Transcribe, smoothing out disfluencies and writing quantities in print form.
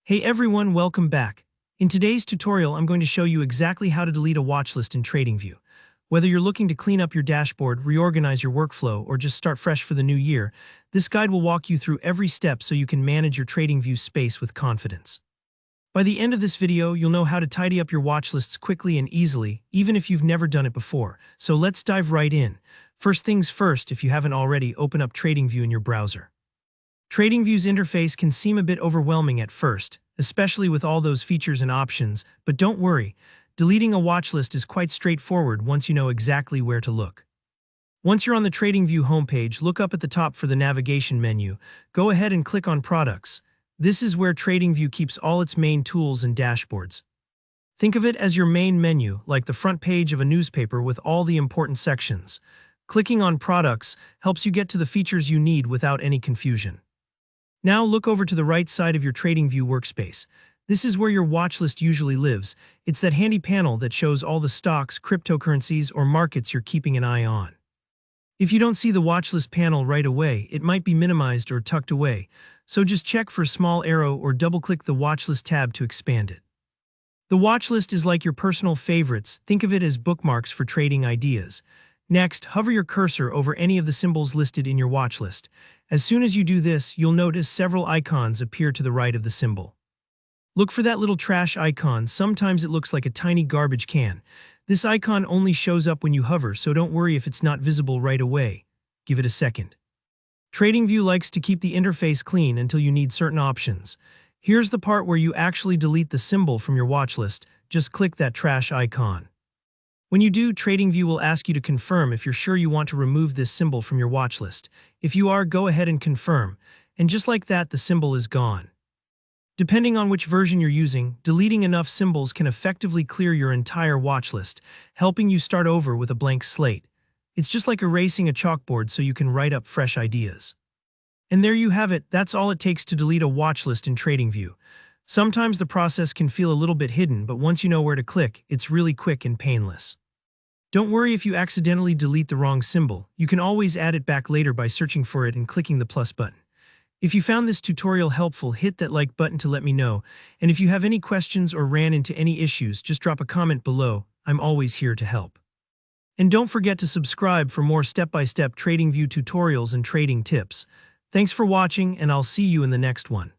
Hey everyone, welcome back. In today's tutorial, I'm going to show you exactly how to delete a watch list in TradingView. Whether you're looking to clean up your dashboard, reorganize your workflow, or just start fresh for the new year, this guide will walk you through every step so you can manage your TradingView space with confidence. By the end of this video, you'll know how to tidy up your watch lists quickly and easily, even if you've never done it before. So let's dive right in. First things first, if you haven't already, open up TradingView in your browser. TradingView's interface can seem a bit overwhelming at first, especially with all those features and options, but don't worry, deleting a watch list is quite straightforward once you know exactly where to look. Once you're on the TradingView homepage, look up at the top for the navigation menu. Go ahead and click on Products. This is where TradingView keeps all its main tools and dashboards. Think of it as your main menu, like the front page of a newspaper with all the important sections. Clicking on Products helps you get to the features you need without any confusion. Now look over to the right side of your TradingView workspace. This is where your watch list usually lives. It's that handy panel that shows all the stocks, cryptocurrencies, or markets you're keeping an eye on. If you don't see the watch list panel right away, it might be minimized or tucked away, so just check for a small arrow or double-click the watch list tab to expand it. The watch list is like your personal favorites. Think of it as bookmarks for trading ideas. Next, hover your cursor over any of the symbols listed in your watch list. As soon as you do this, you'll notice several icons appear to the right of the symbol. Look for that little trash icon. Sometimes it looks like a tiny garbage can. This icon only shows up when you hover, so don't worry if it's not visible right away. Give it a second. TradingView likes to keep the interface clean until you need certain options. Here's the part where you actually delete the symbol from your watch list. Just click that trash icon. When you do, TradingView will ask you to confirm if you're sure you want to remove this symbol from your watch list. If you are, go ahead and confirm. And just like that, the symbol is gone. Depending on which version you're using, deleting enough symbols can effectively clear your entire watch list, helping you start over with a blank slate. It's just like erasing a chalkboard so you can write up fresh ideas. And there you have it. That's all it takes to delete a watch list in TradingView. Sometimes the process can feel a little bit hidden, but once you know where to click, it's really quick and painless. Don't worry if you accidentally delete the wrong symbol. You can always add it back later by searching for it and clicking the plus button. If you found this tutorial helpful, hit that like button to let me know. And if you have any questions or ran into any issues, just drop a comment below. I'm always here to help. And don't forget to subscribe for more step-by-step TradingView tutorials and trading tips. Thanks for watching, and I'll see you in the next one.